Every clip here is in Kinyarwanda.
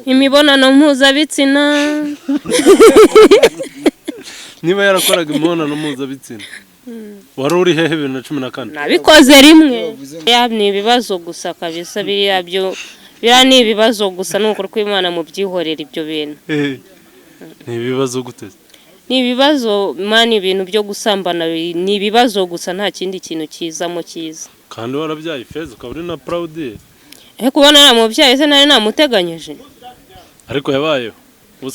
imibonano mpuzabitsina. Niba yarakoraga imibonano mpuzabitsina wari uri hehe 2014? Nabikoze rimwe. Ni ibibazo gusa kabisa biriya ni ibibazo gusa nuko kw'Imana mu byihorera ibyo bintu. Ni ibibazo gute? Ni ibibazo mani ibintu byo gusambana ni ibibazo gusa nta kindi kintu kizamo kiza. Kandi warabyaye Feza ukaba uri na proud ye. Kubona namubyaye se nari namuteganyije. Ariko yabayeho.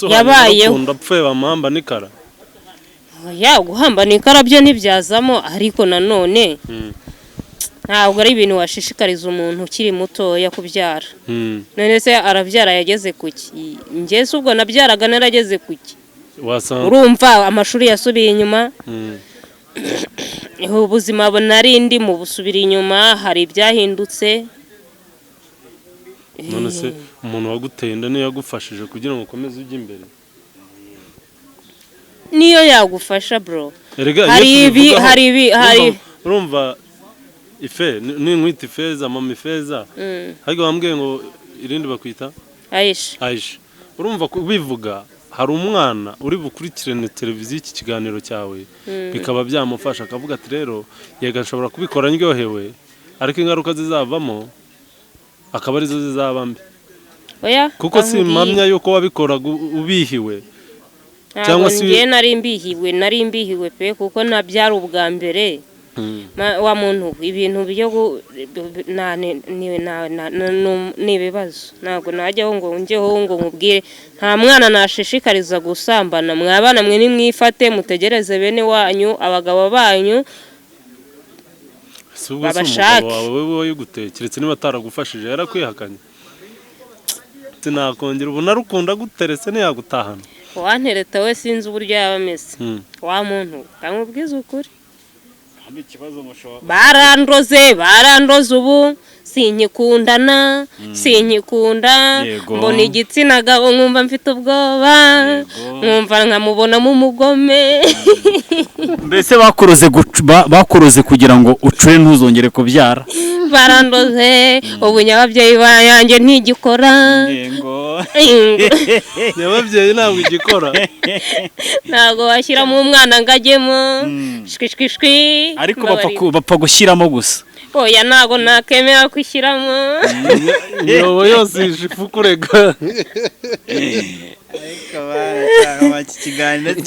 Yabayeho. Ndapfuye bamamba nikara. Ya guhamba nikara byo ntibyazamo ariko nanone. Ntabwo ari ibintu washishikariza umuntu ukiri muto ya kubyara. None se arabyara yageze kuki? Nge se ubwo nabyaraga narageze kuki? Urumva amashuri yasubiye inyuma. Ubuzima narindi mu busubira inyuma hari ibyahindutse. None se umuntu waguteye inda niyo yagufashije kugira ngo ukomeze ujye imbere? Niyo yagufasha bro. Hari urumva Ife ni nkwita Ifeza mama Ifeza. Hage wambwiye ngo irindi bakwita Aisha. Urumva kubivuga hari umwana uri bukurikirane televiziyo iki kiganiro cyawe bikaba byamufasha akavuga ati rero yega nshobora kubikora ndyohewe ariko ingaruka zizavamo akaba arizo zizaba mbi. Oya kuko si mamya yuko wabikora ubihiwe cyangwa se ngiye nari mbihiwe pe kuko nabyara ubwa mbere. Wa muntu ibintu byo ni ibibazo ntabwo najyaho ngo njyeho ngo nkubwire nta mwana nashishikariza gusambana. Mwabana mwe nimwifate mutegereze bene wanyu abagabo banyu babashake. Wowe yuguteye kiretse niba ataragufashije yarakwihakanye. Sinakongera ubu narukunda guteretse ntiyagutahana. Wantereta we sinzi uburyo yaba ameze. Wa muntu kamubwiza ukuri. Barandoze ubu sinkikundana mbona igitsina gabo nkumva mfite ubwoba nkumva nkamubonamo umugome. Mbese bakuroze kugira ngo ucure ntuzongere kubyara. Barandoze ubu nyababyeyi bayanjye ntigikora. Nyababyeyi ntabwo igikora. Ntabwo washyiramo umwana ngajyemo shwishwishwi. Ariko bapfa gushyiramo gusa. Oya ntabwo nakemera kwishyiramo. Yobo yose ifu kurega. Ariko baracanga iki kiganiro.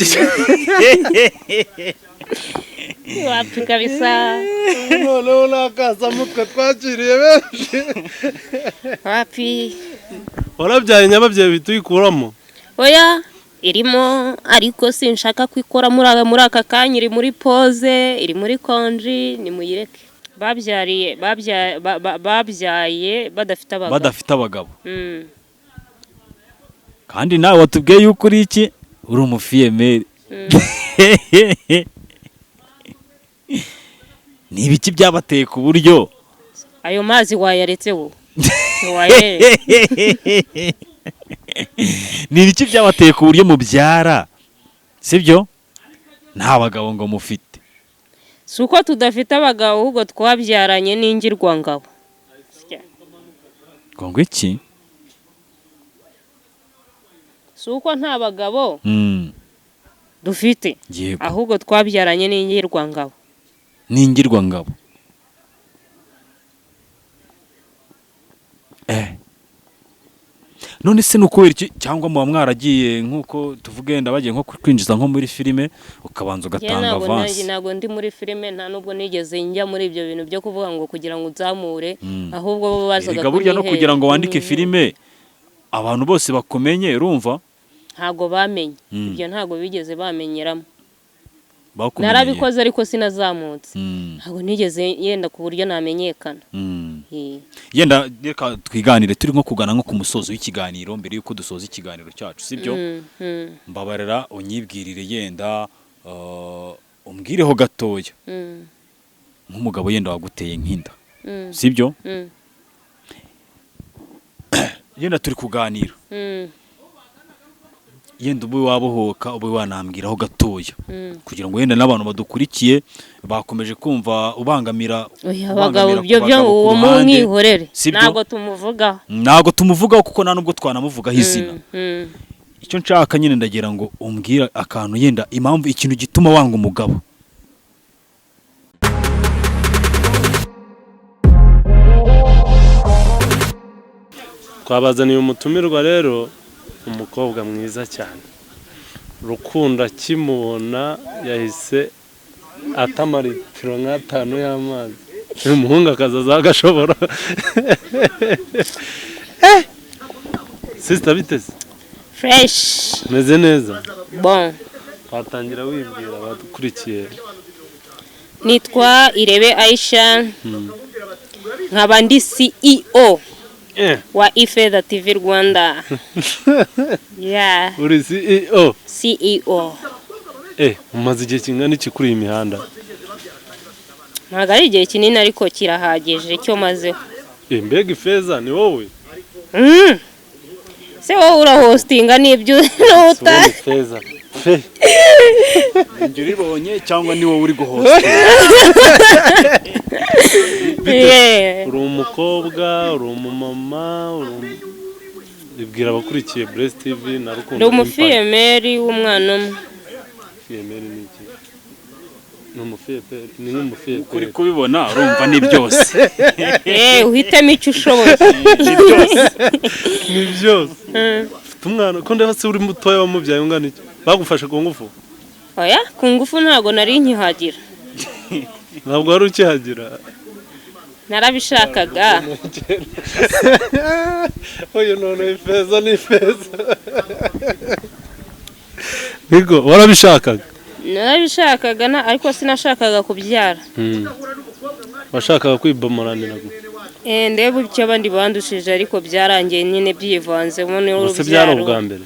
Wapi kabisa. None nakaza mutwe twakiriye benshi. Wapi. Warabyaye nyababyeyi bituyikuramo. Oya irimo ariko sinshaka kwikora muri aka kanya iri muri pause iri muri konji ni muyireke. Babyaye badafite abagabo. Kandi nawe watubwiye yuko uri iki uri umufiyemeri. Ni ibiki byabateye ku buryo ayo mazi wayaretseho? Ni ibiki byabateye ku buryo mubyara sibyo nta bagabo ngo mufite? Suko tudafite abagabo ahubwo twabyaranye n'ingirwangabo. Ngo iki? Suko nta bagabo dufite ahubwo twabyaranye n'ingirwangabo. N'ingirwangabo. None se nuko iki cyangwa muba mwaragiye nkuko tuvuge ndabagiye nko kwinjiza nko muri filime ukabanza ugatanga avance? Ntabwo ndi muri filime nta nubwo nigeze njya muri ibyo bintu byo kuvuga ngo kugira ngo uzamure ahubwo bo bazaga kubihe. No kugira ngo wandike filime abantu bose bakumenye urumva? Ntago bamenye. Ibyo ntago bigeze bamenyeramo. Narabikoze ariko sinazamutse. Ntago nigeze yenda ku buryo namenyekana. Yenda reka twiganire turi nko kugana nko ku musozo w'ikiganiro mbere yuko dusoza ikiganiro cyacu sibyo? Mbabarira unyibwirire yenda umbwireho gatoya. Nk'umugabo yenda waguteye nk'inda sibyo? Yenda turi kuganira. yenda ube wabohoka ube wanambwiraho gatoya kugira ngo yenda n'abantu badukurikiye bakomeje kumva ubangamira abagabo byo uwo mwihorere ntabwo tumuvugaho kuko nta nubwo twanamuvugaho izina icyo nshaka nyine ndagira ngo umbwira akantu yenda impamvu ikintu gituma wanga umugabo. Twabazaniye umutumirwa rero umukobwa mwiza cyane Rukundo akimubona yahise atamara litiro nk'atanu y'amazi umuhungu akazaza agashobora Sister biteze fresh meze neza bon watangira wibwira badukurikiye. Nitwa Irebe Aisha nkaba ndi CEO wa Ifeza TV Rwanda. Uri CEO. Umaze igihe kingana iki kuri iyi mihanda? Ntabwo ari igihe kinini ariko kirahagije cyo mazeho. Mbega Ifeza ni wowe? Se wowe urahostinga n'ibyo n'uta. Ifeza. Njye uribonye cyangwa ni wowe uri guhostinga? Uri umukobwa, uri umumama, ibwira abakurikiye Bless TV na Rukundo. Ndi umufiyemeri w'umwana umwe. Fiyemeri ni iki? Ni umufiyemeri, ni nk'umufiyemeri. Uri kubibona urumva ni byose. Uhitemo icyo ushoboye. Ni byose. Ni byose. Ufite umwana ko ndeba se uri mutoya wamubyaye ungana iki? Bagufashe ku ngufu? Oya, ku ngufu ntago nari nkihagira. Ntabwo wari ukihagira? Narabishakaga. Oyo none Ifeza ni Ifeza. Bigo warabishakaga? Narabishakaga ariko sinashakaga kubyara. Washakaga kwibomoranira gusa. Ndebe icyo abandi bandushije ariko byarangiye nyine byivanzemo n'urubyaro. Ese byari ubwa mbere?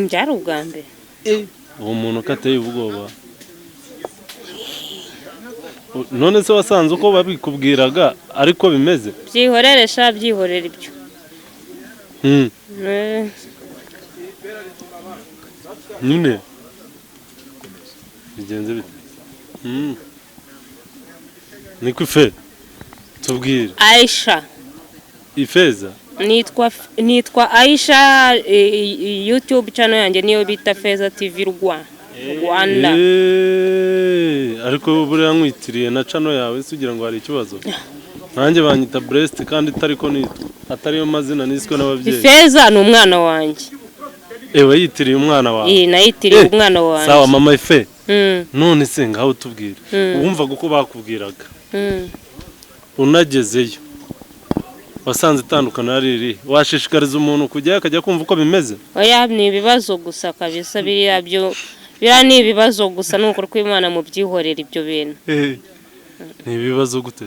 Byari ubwa mbere. Uwo muntu kateye ubwoba. None se wasanze uko babikubwiraga ariko bimeze? Byihoreresha byihorera ibyo. None bigenze bite? Niko Ife tubwire. Aisha. Ifeza? Nitwa Aisha, YouTube channel yanjye niyo bita Feza TV Rwanda. Ariko buriya nkwitiriye na channel yawe sugira ngo hari ikibazo. Nanjye banyita Bless kandi tariko nitwa atariyo mazina niswe n'ababyeyi. Ifeza ni umwana wanjye. Ewe yitiriye umwana wawe? Nayitiriye umwana wanjye. Sawa mama Ife. None se ngaho tubwire. Wumvaga uko bakubwiraga. Unagezeyo wasanze itandukana riri washishikariza umuntu kujya akajya kumva uko bimeze? Oya, ni ibibazo gusa kabisa biriya ni ibibazo gusa nuko kw'Imana mu byihorera ibyo bintu. Ni ibibazo gute?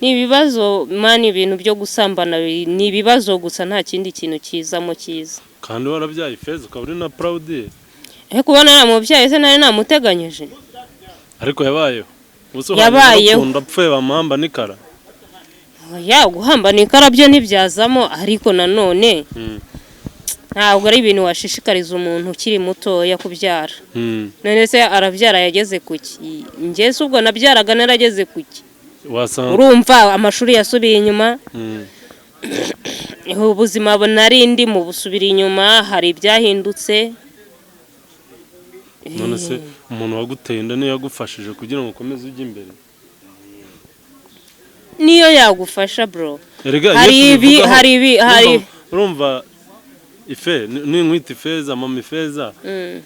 Ni ibibazo mani ibintu byo gusambana ni ibibazo gusa nta kindi kintu kizamo kiza. Kandi warabyaye Ifeza ukaba uri na proud ye? Kubona namubyaye se nari namuteganyije. Ariko yabayeho. Yabayeho. Ndapfuye bamamba nikara. Guhamba nikara byo ntibyazamo ariko nanone ntabwo ari ibintu washishikariza umuntu ukiri mutoya kubyara. None se arabyara yageze kuki? Njye se ubwo nabyaraga narageze kuki? Urumva amashuri yasubiye inyuma. Ubuzima nari ndi mu busubira inyuma, hari ibyahindutse. None se umuntu waguteye inda niyo yagufashije kugira ngo ukomeze ujye imbere? Niyo yagufasha bro. Hari urumva Ife ni nkwita Ifeza mama Ifeza.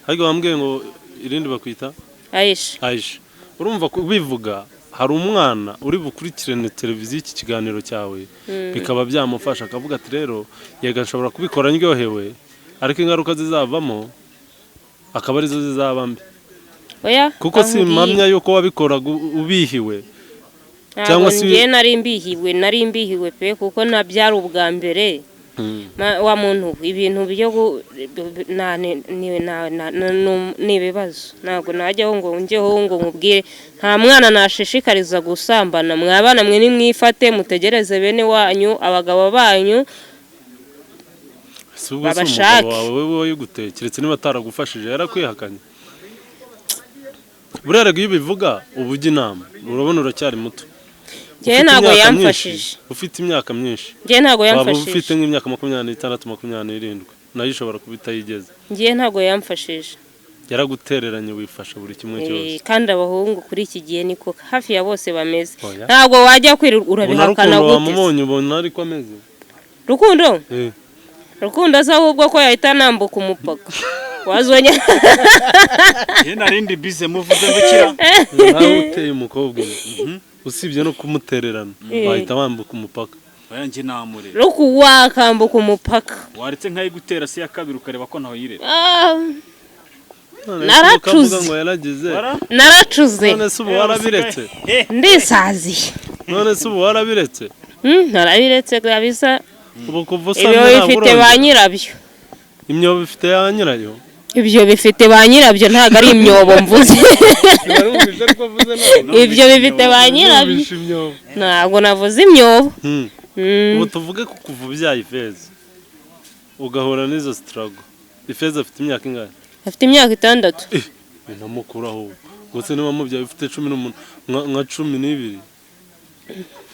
Ariko wambwiye ngo irindi bakwita Aisha. Urumva bivuga hari umwana uri bukurikirane televiziyo iki kiganiro cyawe bikaba byamufasha akavuga ati rero yega nshobora kubikora ndyohewe ariko ingaruka zizavamo akaba arizo zizaba mbi. Oya, kuko si mpamya yuko wabikoraga ubihiwe cyangwa se ngiye nari mbihiwe pe kuko nabyara ubwa mbere. Wa muntu ibintu byo ni ibibazo ntabwo najyaho ngo njyeho ngo nkubwire nta mwana nashishikariza gusambana. Mwabana mwe nimwifate mutegereze bene wanyu abagabo banyu babashake wowe yiguteye keretse niba ataragufashije yarakwihakanye bureraga iyo bivuga ubujya inama urabona uracyari muto njye ntago yamfashije ufite imyaka myinshi njye ntago yamfashije waba ufite nk'imyaka 26 27 nayo ishobora kubita yigeze njye ntago yamfashije yaragutereranye wifasha buri kimwe cyose kandi abahungu kuri iki gihe niko hafi ya bose bameze ntago wajya kwirirwa urabihakana gute wamumonye ubona ariko ameze Rukundo aza ahubwo ko yahita nambuka umupaka wazonya narindi bize muvuze ngukira nawe uteye umukobwa usibye no kumutererana bahita bambuka umupaka Oyanjye namure Ruku wakambuka umupaka waretse nkayi gutera se ya kabiri ukareba ko ntaho yirera naracuze none se ubu warabiretse ndisaziye none se ubu warabiretse narabiretse kabisa ubu kuva ibyo bifite ba nyirabyo imyobo bifite ya nyirayo ibyo bifite ba nyirabyo ntago ari imyobo mvuze ibyo bifite ba nyirabyo ntago navuze imyobo ubu tuvuge ko kuva ubyaye Ifeza ugahura n'izo struggle Ifeza afite imyaka ingahe afite imyaka 6 binamukuraho gose niba mubyaye ufite 10 nka 12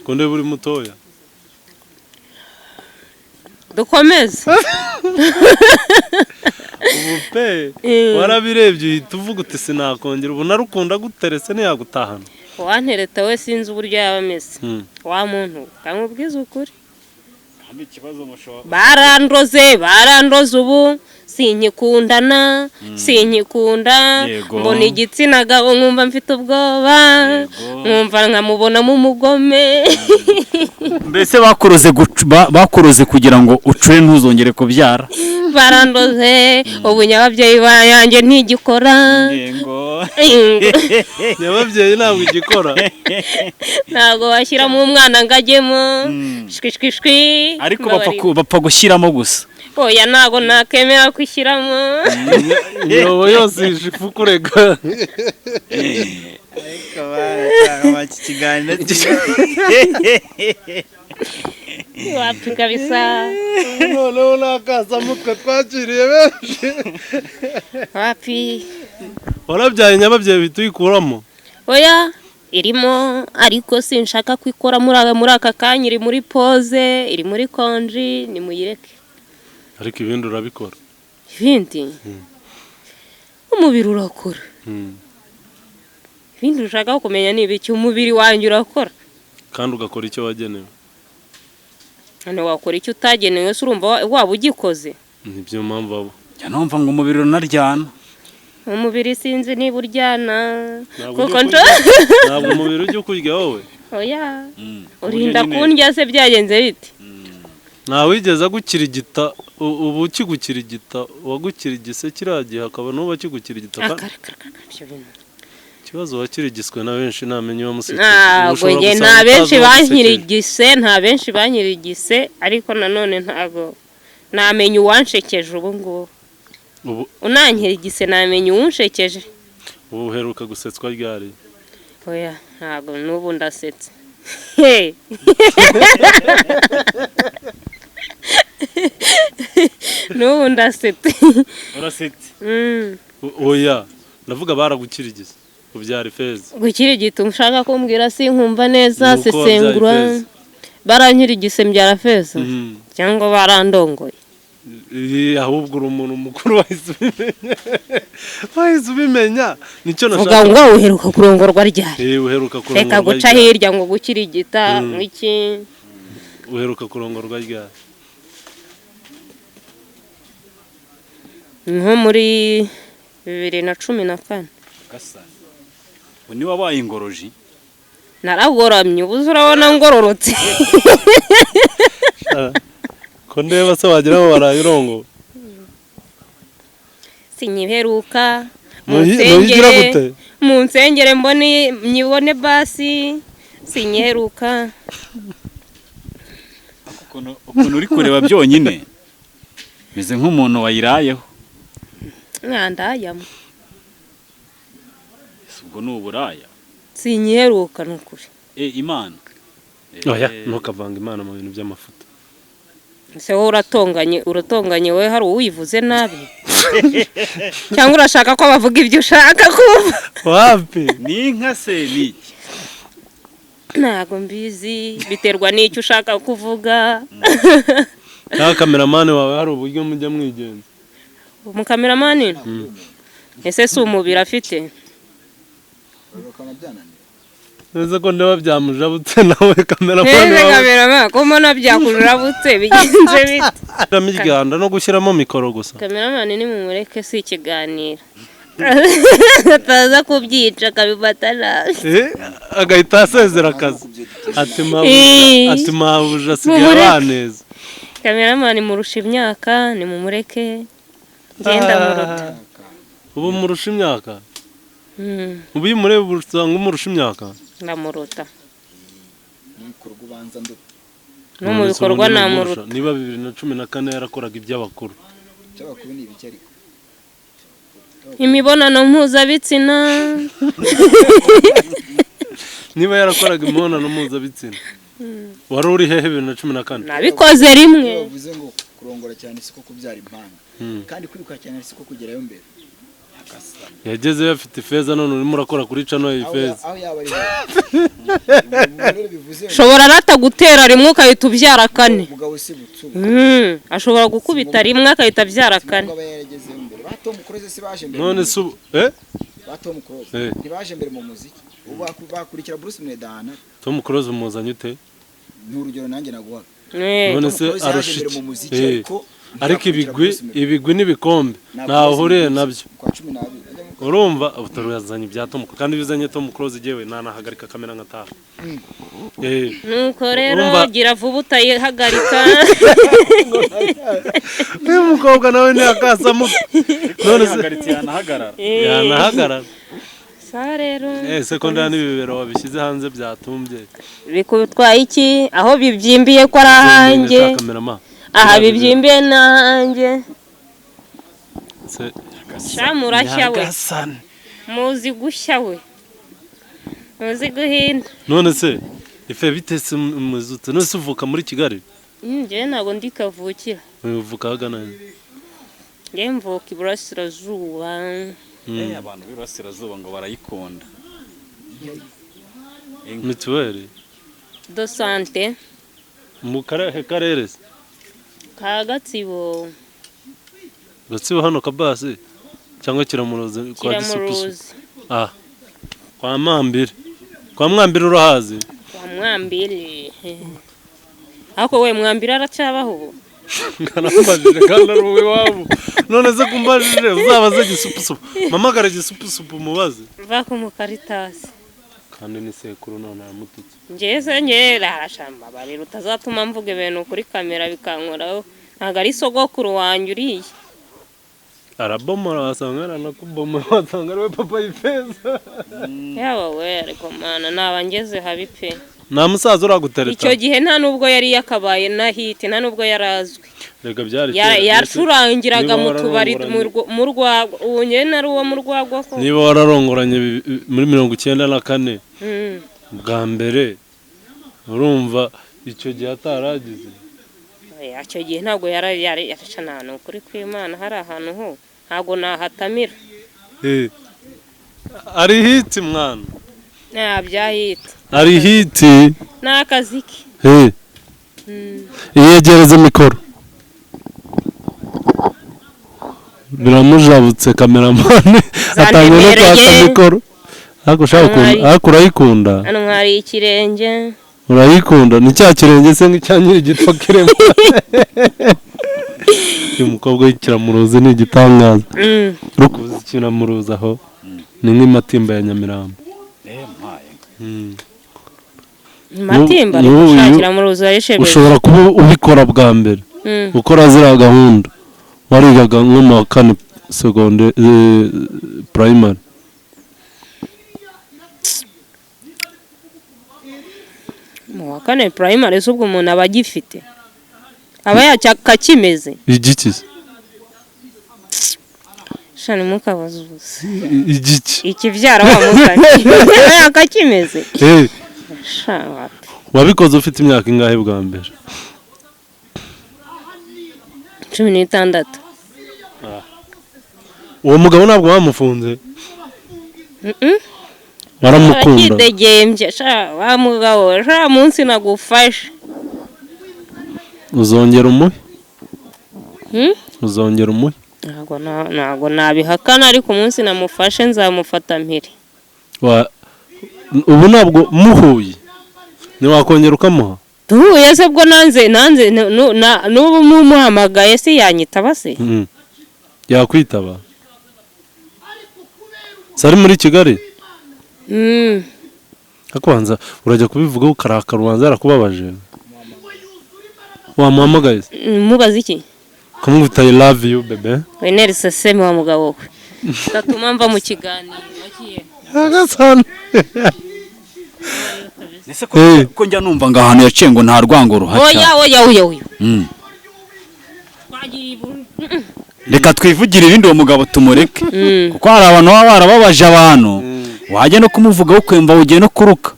konde buri mutoya dukomeze ubu pe warabirebye uhita uvuga uti sinakongera ubu narukunda guteretse ntiyagutahana wantereta we sinzi uburyo yaba ameze wa muntu kamubwiza ukuri barandoze ubu sinkikundana sinkikunda mbona igitsina gabo nkumva mfite ubwoba nkumva nkamubonamo umugome mbese bakuroze kugira ngo ucure ntuzongere kubyara barandoze ubu nyababyeyi bayanjye ntigikora nyababyeyi ntabwo igikora ntabwo washyiramo umwana ngo ajyemo shwishwishwi ariko bapfa gushyiramo gusa oya ntago nakemera kwishyiramo yobo yose ifu kurega ariko baracanga ikiganiro wapi kabisa noneho nakasamutwe twakiriye benshi wapi warabyaye nyababyeyi bituyikuramo oya irimo ariko sinshaka kwikora muri aka kanya iri muri pause iri muri konji ni muyireke ariko ibindi urabikora ibindi umubiri urakora ibindi ushaka kumenya ni ibiki umubiri wanjye urakora kandi ugakora icyo wagenewe hano wakora icyo utagenewe se urumva waba ugikoze nibyo mpamvu abo njya numva ngo umubiri unaryana umubiri sinzi niba uryana ntabwo umubiri ujya ukurya wowe oya urinda kundya se byagenze bite ntawigeze agukirigita ubu ukigukirigita wagukirigise kiragiye hakaba n'uba kigukirigita ikibazo wakirigiswe na benshi namenye wamusetse nta benshi bankirigise nta benshi bankirigise ariko nanone ntago namenye uwanshekeje ubu ngubu unankirigise namenye uwunshekeje ubu uheruka gusetswa ryari oya ntago n'ubu ndasetse n'ubu ndasetse urasetse oya ndavuga baragukirigise ubyara Ifeza gukirigita ushaka kumbwira sinkumva neza sesengura barankirigise mbyara Feza cyangwa barandongoye ahubwo uri umuntu mukuru wahise ubimenya nicyo nashaka vuga ngo uheruka kurongorwa ryari uheruka kurongorwa reka guca hirya ngo gukirigita iki uheruka kurongorwa ryari nko muri 2014 ni wabaye ingoroji naragoramye ubuze urabona ngororotse ko ndeba se wagira ngo barayirongo sinyiheruka mu nsengere nyibone basi sinyiheruka ukuntu uri kureba byonyine meze nk'umuntu wayirayeho mwandayamo ubwo ni uburaya sinyiheruka n'ukuri imana oya ntukavanga imana mu bintu by'amafuta se wowe uratonganye we hari uwivuze nabi cyangwa urashaka ko bavuga ibyo ushaka kumva wapi ni inka se niki ntago mbizi biterwa n'icyo ushaka kuvuga nta kameramani wawe hari uburyo mujya mwigenza umukameramani ese si umubiri afite neza ko ndeba byamujabutse nawe kameramani wawe ko mbona byakujabutse bigenze bite miriganda no gushyiramo mikoro gusa kameramani ni mumureke si ikiganiro ataza kubyica akabifata nabi agahita asezera akazi ati mabuja asigaye abaneza kameramani murusha imyaka ni mumureke ngenda muruta ubu murusha imyaka ubu iyo umureba usanga umurusha imyaka ndamuruta no mu bikorwa namuruta niba 2014 yarakoraga iby'abakuru ni ibiki ariko imibonano mpuzabitsina niba yarakoraga imibonano mpuzabitsina wari uri hehe 2014 nabikoze rimwe bavuze ngo kurongora cyane siko kubyara impanga kandi kwiruka cyane siko kugerayo mbere yagezeyo afite ifeza none urimo urakora kuri cano y'ifeza aho yaba ari shobora ratagutera rimwe ukahita ubyara kane umugabo si butsu ashobora gukubita rimwe akahita abyara kane Tom Cruise si baje mbere none su Tom Cruise ntibaje mbere mu muziki ubu bakurikira Bruce Medana Tom Cruise umuzanye ute n'urugero nanjye naguha none se arusha ariko ibigwi n'ibikombe ntaho uhuriye nabyo urumva utaruyazanye ibya Tom kandi bizanye Tom Cruise jewe nanahagarika kamera nkataha nuko rero gira vuba utayihagarika uyu mukobwa nawe ni akasamu none se yanahagarara sa rero sekondari n'ibibero wabishyize hanze byatumbye bikutwaye iki aho bibyimbiye ko ari ahanjye aha bibyimbiye nanjye shamurashya we muzi gushya we muzi guhinda none se ife bitese muzutse none se uvuka muri Kigali njye ntabwo ndi kavukira uvuka hagana njye mvuka iburasirazuba abantu b'Iburasirazuba ngo barayikunda mituweli do sante mu karere ka Gatsibo hano kabasi cyangwa kiramuroze kwa gisupusu kwa mwambiri urahazi kwa mwambiri ako we mwambiri aracyabaho ngarambajije kandi ari wowe wabo none se kumbajije uzabaze gisupusupu mamagara gisupusupu mubaze va ku mukaritasi kandi ni sekuru none aramututse ngeze ngera arashamba bari rutazatuma mvuga ibintu kuri kamera bikankoraho ntago ari sogokuru wanjye uriye arabomora wasanga nakubomora wasanga we papa y'ifeza yawa we ariko mana nabangeze habi pe nta musaza uragutereta icyo gihe nta nubwo yari yakabaye na hit nta nubwo yarazwi rega byari yacurangiraga mu tubari mu rwagwa ubu nyene ari uwo mu rwagwa ko niba wararongoranye muri 94 bwa mbere urumva icyo gihe ataragize icyo gihe ntabwo yari ahantu kuri kw'Imana hari ahantu ho ntabwo nahatamira ari hit mwana bya hit ari hiti n'akaziki yegereze mikoro biramujabutse kameramani atangiye no kwaka mikoro ariko urayikunda hano hari ikirenge urayikunda ni cya kirenge se nk'icya nyiri gitwa kirema uyu mukobwa w'ikiramuruzi ni igitangaza rukuzi ikiramuruzi aho ni nk'imatimba ya Nyamirambo matimba ariko mu ruza yishebeye ushobora kuba ubikora bwa mbere ukora zira gahunda warigaga nko mu kane seconde primary mu kane primary subwo umuntu abagifite aba yacyaka kimeze igikize shani mukabazuza igiki ikivyara wa mukanye yakakimeze wabikoze ufite imyaka ingahe bwa mbere 16. uwo mugabo ntabwo bamufunze baramukunda arakidegembye sha wa mugabo sha munsi nagufashe uzongera umuhe uzongera umuhe ntabwo nabihakana ariko umunsi namufashe nzamufata mpiri ubu ntabwo muhuye ntiwakongera ukamuha duhuye se bwo nanze n'ubu mumuhamagaye se yanyitaba se yakwitaba sari muri Kigali akubanza urajya kubivuga ukarakara ubanza yarakubabaje wamuhamagaye mubaza iki kamwita I love you bebe weneri seseme wa mugabo we gatuma mva mu kiganiro wakiye agasana ese ko njya numva ngo ahantu yaciye ngo nta rwango ruhaca oya reka twivugire ibindi uwo mugabo tumureke kuko hari abantu baba barababaje abantu wajya no kumuvuga ukwemva ugiye no kuruka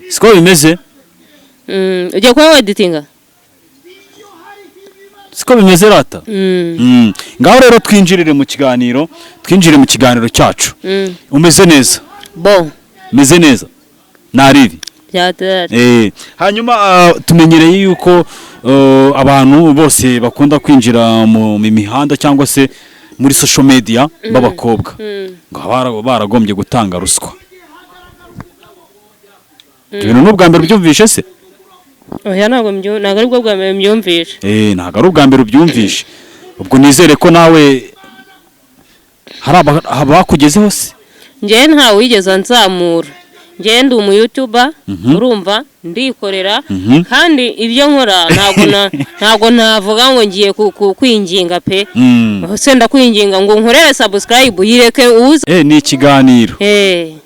siko bimeze ugiye kuba weditinga siko bimeze rata ngaho rero twinjirire mu kiganiro cyacu umeze neza umeze neza naribi hanyuma tumenyereye yuko abantu bose bakunda kwinjira mu mihanda cyangwa se muri social media b'abakobwa ngo baragombye gutanga ruswa ibintu n'ubwa mbere ubyumvishe se oya ntabwo ari bwo bwa mbere mbyumvishe ntabwo ari ubwa mbere ubyumvishe ubwo nizere ko nawe hari abakugezeho se njyewe ntawe wigeze nzamura njyewe ndi umu-YouTuber urumva ndikorera kandi ibyo nkora ntabwo navuga ngo ngiye kwinginga pe se ndakwinginga ngo nkorere subscribe yireke uze ni ikiganiro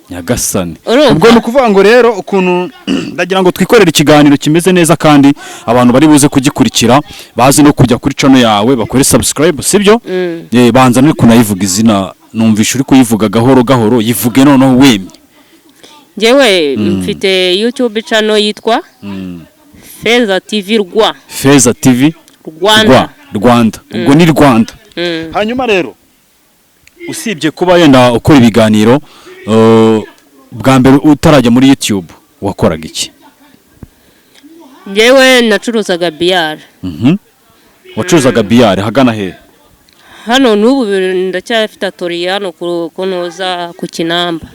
nyagasani ubwo ni ukuvuga ngo rero ukuntu ndagira ngo twikorere ikiganiro kimeze neza kandi abantu bari buze kugikurikira bazi no kujya kuri channel yawe bakore subscribe sibyo banza no kunayivuga izina numvisha uri kuyivuga gahoro gahoro yivuge noneho wemye njyewe mfite YouTube channel yitwa Feza TV Rwa Feza TV Rwanda ubwo ni Rwanda hanyuma rero usibye kuba yenda ukora ibiganiro bwa mbere utarajya muri YouTube wakoraga iki njyewe nacuruzaga BR wacuruzaga BR hagana he hano n'ubu ndacyafite atoriya no kunoza ku Kinamba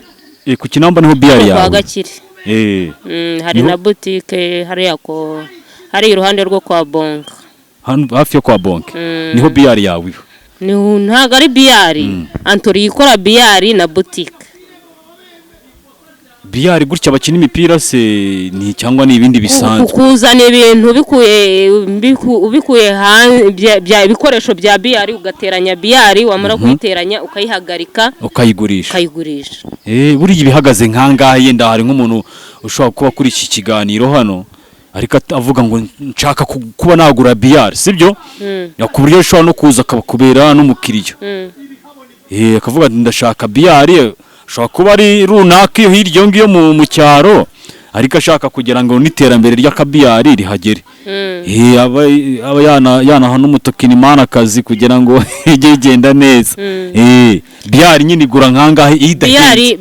ku Kinamba niho BR yawe kwa Gakire hari na boutique hari iruhande rwo kwa Bonka hafi yo kwa Bonka niho BR yawe ntago ari BR Antori ikora BR na boutique BR gutya bakina imipira se ni cyangwa ni ibindi bisanzwe kuzana ibintu ubikuye ibikoresho bya BR ugateranya BR wamara kuyiteranya ukayihagarika ukayigurisha buriya ibihagaze nkangahe yenda hari nk'umuntu ushobora kuba kuri iki kiganiro hano ariko avuga ngo nshaka kuba nagura BR sibyo yakuburyo ushobora no kuza akabakubera n'umukiriya akavuga ndashaka BR ashobora kuba ari runaka iyo hirya ngiyo mu cyaro ariko ashaka kugira ngo n'iterambere ry'akabiyari rihagere aba yanaha n'umutokinimana akazi kugira ngo ijye igenda neza biyari nyine igura nkangahe idahenze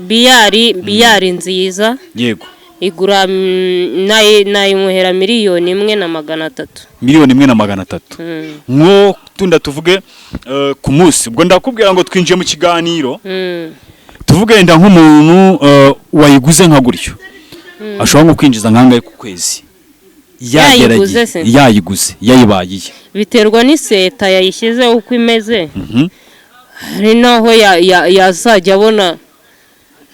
biyari nziza yego igura nayimuhera 1,300,000 1,300,000 nko tunda tuvuge ku munsi ubwo ndakubwira ngo twinjiye mu kiganiro tuvuge yenda nk'umuntu wayiguze nka gutyo ashobora nko kwinjiza nkangahe ku kwezi yayiguze yayibayiye biterwa n'iseta yayishyizeho uko imeze hari naho yazajya abona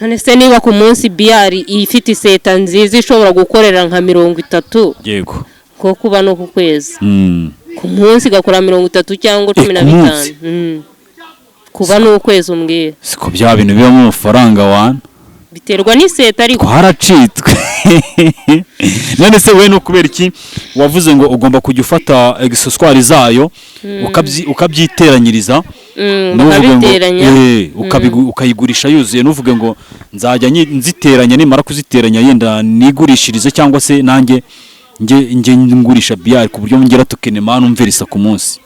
none se niba ku munsi BR ifite iseta nziza ishobora gukorera nka 30 yego ko kuba no ku kwezi ku munsi gakora 30 cyangwa 15 kuba n'ukwezi umbwira siko bya bintu biba mu mafaranga wana biterwa n'iseta ariko haracitwe none se we no kubera iki wavuze ngo ugomba kujya ufata accessoires zayo ukabyiteranyiriza ukayigurisha yuzuye nuvuge ngo nzajya nziteranya nimara kuziteranya yenda nigurishirize cyangwa se nanjye nge ngurisha BR ku buryo ngera tukenema numverisa ku munsi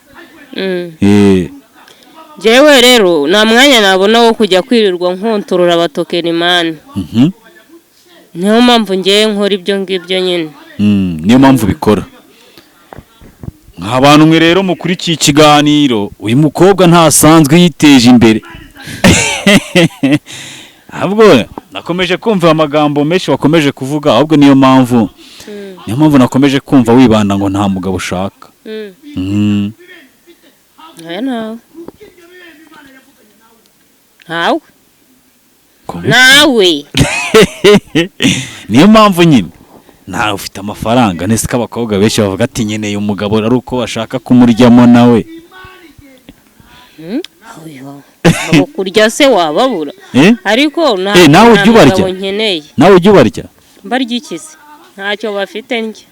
jewe rero nta mwanya nabona wo kujya kwirirwa nkontorora abatokenimani. Niyo mpamvu ngiye nkora ibyo ngibyo nyine. Niyo mpamvu bikora. Nk'abantu mwe rero mukurikiye ikiganiro, uyu mukobwa ntasanzwe yiteje imbere. Ahubwo nakomeje kumva amagambo menshi wakomeje kuvuga, ahubwo niyo mpamvu nakomeje kumva wibanda ngo nta mugabo ushaka. Nawe niyo mpamvu nyine nawe ufite amafaranga, nese ko abakobwa benshi bavuga ati nkeneye umugabo ari uko bashaka kumuryamo nawe. abo kurya se wababura ariko nawe ujya ubarya, nawe ujya ubarya. Mbarya iki se? Ntacyo bafite ndya.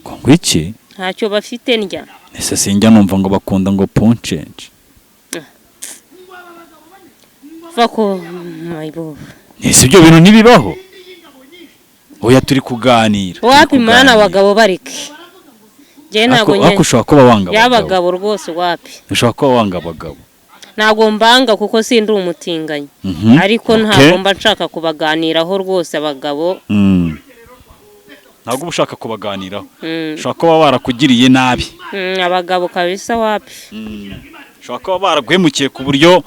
Ngo iki? Ntacyo bafite ndya. Ese sinjya numva ngo bakunda ngo ponchenje. Fako mayibo. Ese ibyo bintu nibibaho? Oya turi kuganira. Wapi mana abagabo barike. Je ntago nyine. Ushobora kuba wanga abagabo. Y'abagabo rwose wapi? Ushobora kuba wanga abagabo. Ntago mbanga kuko sindi umutinganya. Ariko ntago mba nshaka kubaganiraho rwose abagabo. Ntago ushaka kubaganiraho. Ushobora kuba barakugiriye nabi. Abagabo kabisa wapi? Ushobora kuba baragwemukiye ku buryo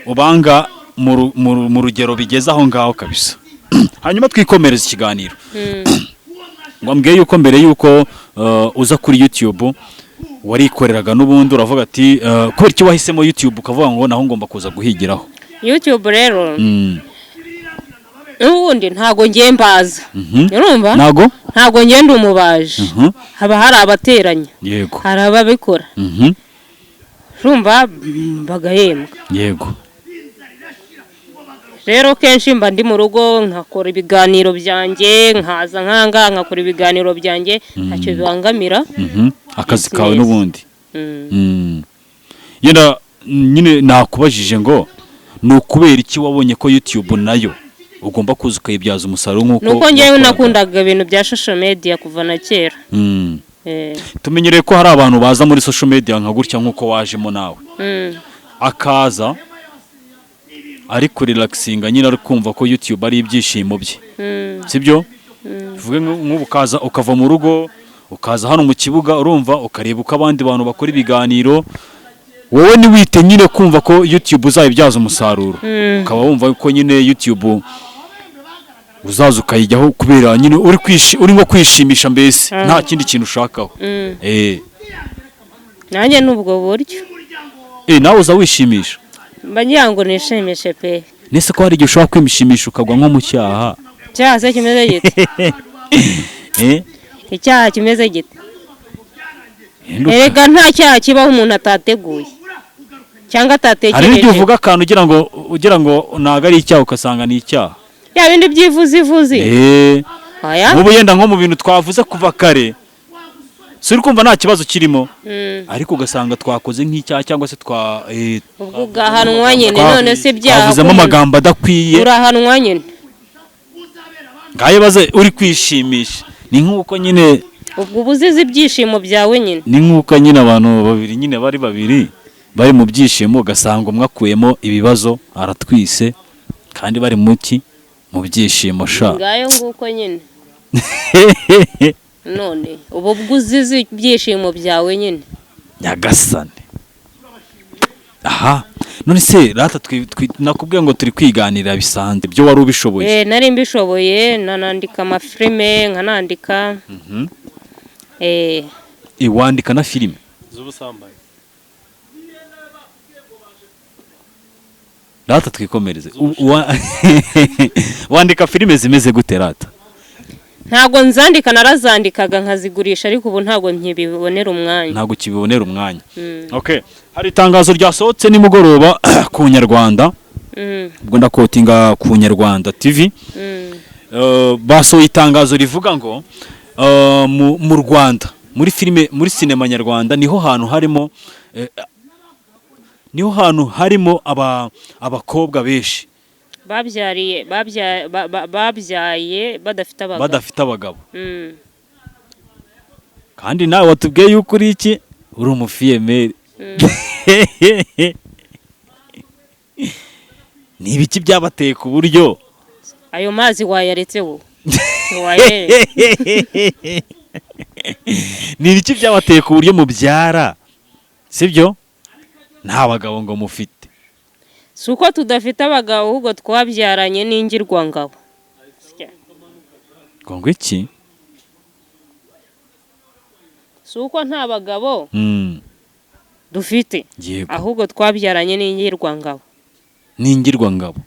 ubanga mu rugero bigeze aho ngaho kabisa. Hanyuma twikomereza ikiganiro. Ngambwiye yuko mbere yuko uza kuri YouTube warikoreraga n'ubundi uravuga ati kubera iki wahisemo YouTube ukavuga ngo naho ngomba kuza guhigiraho. YouTube rero ubundi ntago ngiye mbaza. Urumva? Ntago ngenda umubaje. Haba hari abateranya. Yego. Hari ababikora. Urumva bagahembwa. Yego. Rero kenshi mba ndi mu rugo nkakora ibiganiro byanjye, nkaza nkanga nkakora ibiganiro byanjye, ntacyo bibangamira. Akazi kawe n'ubundi. Yenda nyine nakubajije ngo nukubera iki wabonye ko YouTube nayo ugomba kuza ukayibyaza umusaruro nkuko. Nuko ngewe nakundaga ibintu bya social media kuva na kera. Tumenyereye ko hari abantu baza muri social media nka gutya nkuko wajemo nawe. Akaza ari kuri relaxinga nyine ari kumva ko YouTube ari ibyishimo bye. Sibyo? Tuvuge nk'ubu kaza ukava mu rugo ukaza hano mu kibuga urumva ukareba uko abandi bantu bakora ibiganiro. Wowe ni wite nyine kumva ko YouTube uzayibyaza umusaruro. Ukaba wumva ko nyine YouTube uzaza ukayijyaho kubera nyine uri ngo kwishimisha mbese nta kindi kintu ushakaho. Nanjye nubwo buryo. Nawe uza wishimisha. Bangira ngo nishimishe pe. Nese ko hari igihe ushobora kwimishimisha ukagwa nko mu cyaha. Cyaha se kimeze gite? Icyaha kimeze gite? Erega nta cyaha kibaho umuntu atateguye. Cyangwa atatekereje. Hari igihe uvuga akantu ugira ngo naga ari icyaha ukasanga ni icyaha. Ya bindi byivuzi. Ubu yenda nko mu bintu twavuze kuva kare. Suri kumva nta kibazo kirimo. Ariko ugasanga twakoze nk'icyaha cyangwa se ubwo gahanwa nyine none se byaha. Twavuzemo amagambo adakwiye. Urahanwa nyine. Ngaye baze uri kwishimisha. Ni nkuko nyine ubwo buzizi ibyishimo byawe nyine. Ni nkuko nyine abantu babiri nyine bari mu byishimo ugasanga umwe akuyemo ibibazo aratwise kandi bari mu byishimo sha. Ngayo nguko nyine. None ubu bwuzizi ibyishimo byawe nyine. Nyagasane. Aha. None se rata nakubwiye ngo turi kwiganira bisanzwe byo wari ubishoboye. Nari mbishoboye nanandika amafilme nkanandika. Wandika na filime z'ubusambanyi. Rata twikomereze. Wandika filime zimeze gute rata? Ntago nzandika narazandikaga nkazigurisha ariko ubu ntago nkibibonera umwanya. Ntago kibibonera umwanya. Okay. Hari itangazo ryasohotse nimugoroba ku Nyarwanda. Ubwo ndakotinga ku Nyarwanda TV. Basohoye itangazo rivuga ngo mu Rwanda muri sinema nyarwanda niho hantu harimo abakobwa benshi babyaye badafite abagabo. Kandi nawe watubwiye yuko uri iki uri umufiyemeri ni ibiki byabateye ku buryo ayo mazi wayaretse wo ni ibiki byabateye ku buryo mubyara sibyo nta bagabo ngo mufite? si uko tudafite abagabo ahubwo twabyaranye n'ingirwangabo. ngo iki? si uko nta bagabo dufite ahubwo twabyaranye n'ingirwangabo. N'ingirwangabo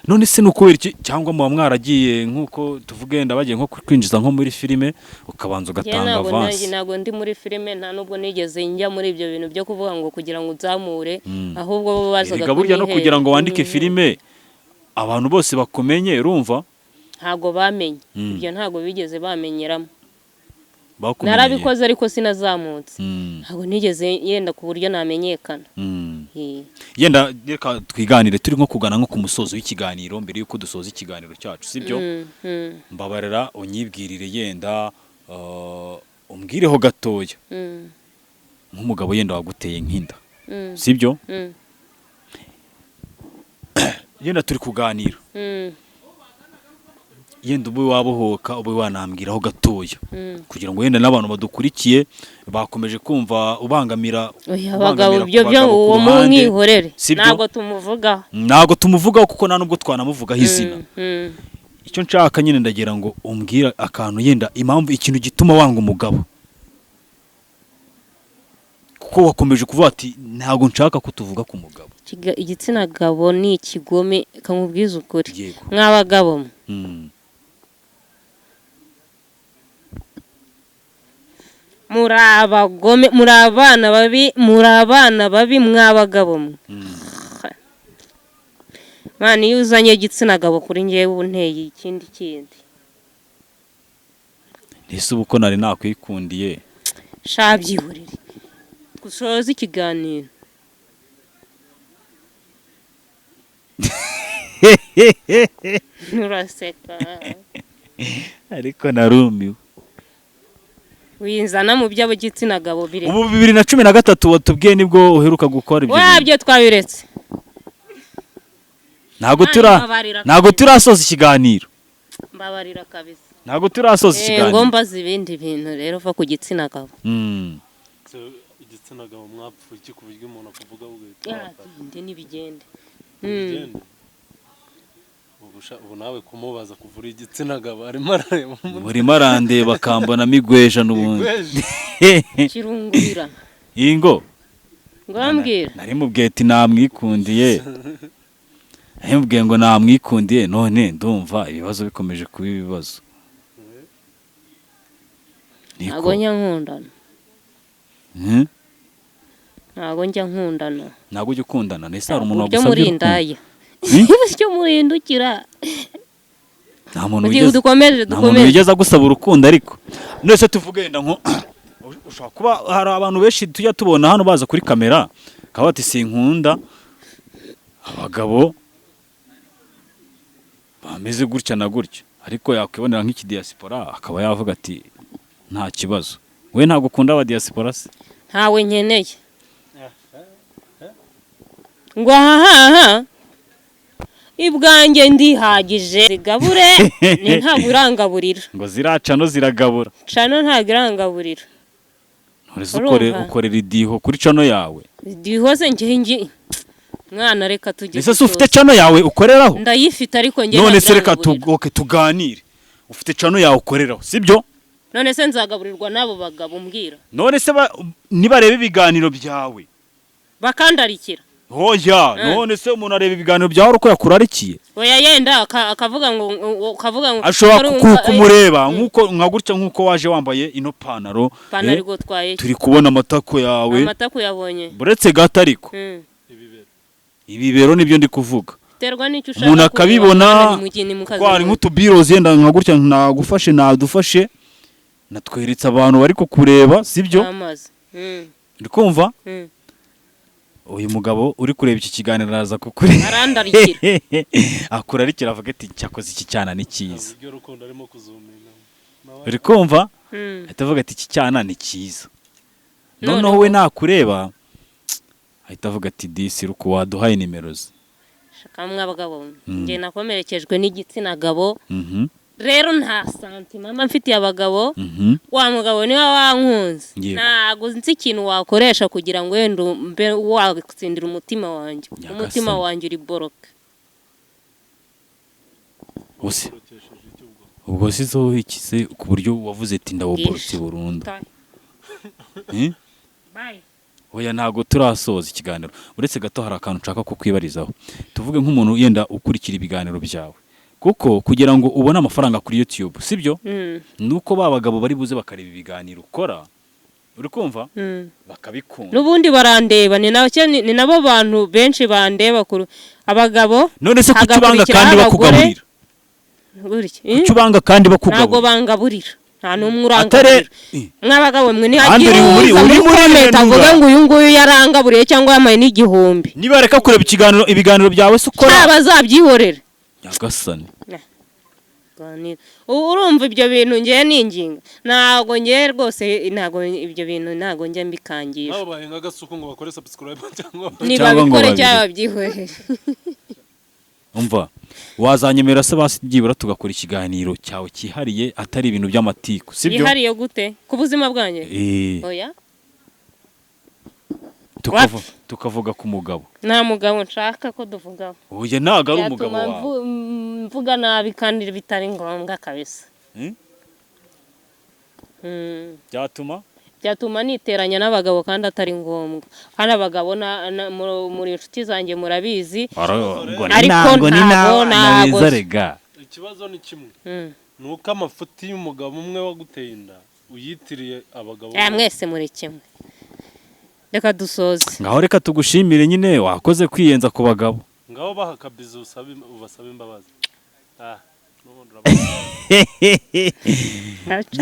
none se ni ukubera iki? Cyangwa muba mwaragiye nk'uko tuvuge wenda bagiye nko kwinjiza nko muri filime ukabanza ugatanga avance? Ntabwo ndi muri filime, nta nubwo nigeze njya muri ibyo bintu byo kuvuga ngo kugira ngo uzamure, ahubwo bo bazaga burya no kugira ngo wandike filime abantu bose bakumenye, urumva? Ntabwo bamenye ibyo, ntabwo bigeze bamenyeramo. Narabikoze ariko sinazamutse, ntabwo nigeze yenda ku buryo namenyekana. Yenda reka twiganire turi nko kugana nko ku musozo w'ikiganiro mbere yuko dusoza ikiganiro cyacu, sibyo? Mbabarira unyibwirire yenda umbwireho gatoya nk'umugabo yenda waguteye nk'inda, sibyo? Yenda turi kuganira yenda ube wabohoka ube wanambwiraho gatoya kugira ngo yenda n'abantu badukurikiye bakomeje kumva ubangamira abagabo byo uwo mwihorere, ntabwo tumuvugaho kuko nta nubwo twanamuvugaho izina. Icyo nshaka nyine ndagira ngo umbwira akantu yenda impamvu ikintu gituma wanga umugabo, kuko wakomeje kuvuga ati ntabwo nshaka kutuvuga ku mugabo. Igitsina gabo ni ikigome, kamubwiza ukuri mw'abagabo muri abagome, muri abana babi mw'abagabo mwana. iyo uzanye igitsina gabo kuri njyewe unteye ikindi ese ubu ko nari nakwikundiye shabyihurire gusoza ikiganiro. Nuraseka ariko narumiwe. Winzana mu by'abigitsina gabo bire. Ubu 2013 watubwiye nibwo uheruka gukora ibyo. Wabyo twabiretse. Ntago turasoza ikiganiro. Mbabarira kabisa. Ntago turasoza ikiganiro. Ngomba zibindi bintu rero va ku gitsina gabo. Igitsina gabo mwapfu iki ku buryo umuntu akuvuga ugahita. Ndi nibigende. Ubu nawe kumubaza kuvura igitsina gabo arimo arandeba akambona migweja n'ubundi kirungurira ingo ngambwira nari mubwiye ati namwikundiye, ahembwiye ngo namwikundiye, none ndumva ibibazo bikomeje kuba ibibazo. Ntago njya nkundana. Ntago njya nkundana. Ntago ujya ukundana? Nese hari umuntu wagusabye urukundo? Cyo muhindukira nta muntu wigeze gusaba urukundo. Ariko nese tuvuge yenda nko ushobora kuba hari abantu benshi tujya tubona hano baza kuri kamera akaba ati sinkunda abagabo bameze gutya na gutya, ariko yakwibonera nk'ikidiaspora akaba yavuga ati nta kibazo. We ntabwo ukunda aba diaspora se? Ntawe nkeneye ngo aha ibwanjye ndihagije zigabure ni ntabwo irangaburira ngo ziracano ziragabura cano ntabwo irangaburira. Ukorera idiho kuri cano yawe? Idiho se njye mwana reka tujye. Ese ufite cano yawe ukoreraho? Ndayifite ariko njye none se reka tuganire. Ufite cano yawe ukoreraho sibyo? None se nzagaburirwa n'abo bagabo mbwira? None se nibareba ibiganiro byawe bakandarikira? Hoya none se umuntu areba ibiganiro byawe uko yakurarikiye? Oya yenda akavuga ngo ashobora kumureba nkuko nkagutya nkuko waje wambaye ino panaro turi kubona amatako yawe. Amatako yabonye buretse gato ariko ibibero nibyo ndi kuvuga. Terwa n'icyo ushaka umuntu akabibona kwari nk'utubirozi yenda nkagutya nagufashe nadufashe natweretse abantu bari kukureba sibyo? Amazi ndi kumva uyu mugabo uri kureba iki kiganiro araza kukuri arandarikira akurarikira avuga ati cyakoze iki cyana ni cyiza uri kumva ahita avuga ati iki cyana ni cyiza noneho we nakureba ahita avuga ati disi ruko waduhaye nimero ze shakamwe abagabo nge nakomerekejwe n'igitsina gabo rero nta santima mfitiye abagabo wa mugabo niwe wankunze ntago nzi ikintu wakoresha kugira ngo wenda mbe wagutsindira umutima wanjye umutima wanjye uri boroke ubwo sizo ikize ku buryo wavuze ati ndawuborotse burundu oya ntago turasoza ikiganiro uretse gato hari akantu nshaka kukwibarizaho tuvuge nk'umuntu yenda ukurikira ibiganiro byawe kuko kugira ngo ubone amafaranga kuri YouTube sibyo nuko babagabo bari buze bakareba ibiganiro ukora uri kumva bakabikunda nubundi barandeba ni nabo bantu benshi bandeba abagabo none se kucubanga kandi bakugaburira kucubanga kandi bakugaburira ntago bangaburira nta numwe urangaburira mwabagabo mwe ni hagiye uri muri avuga ngo uyu nguyu yarangaburiye cyangwa yamaye n'igihumbi niba reka kureba ibiganiro byawe se ukora abazabyihorera nyagasani urumva ibyo bintu ngiye ninginga ntago ngiye rwose ntago ibyo bintu ntago njya mbikangisha nabo bahenga agasuku ngo bakore subscribe cyangwa niba bikore cyangwa babyihorere umva wazanyemera se basi byibura tugakora ikiganiro cyawe cyihariye atari ibintu by'amatiku sibyo yihariye gute ku buzima bwanjye oya tukavuga ku mugabo nta mugabo nshaka ko duvugaho oya ntago ari umugabo wawe mvuga nabi kandi bitari ngombwa kabisa byatuma niteranya n'abagabo kandi atari ngombwa kandi abagabo muri inshuti zanjye murabizi ariko ntago ikibazo ni kimwe nuko amafuti y'umugabo umwe waguteye inda uyitiriye abagabo mwese muri kimwe reka dusoze ngaho reka tugushimire nyine wakoze kwiyenza ku bagabo ngaho bahakabiza ubasaba imbabazi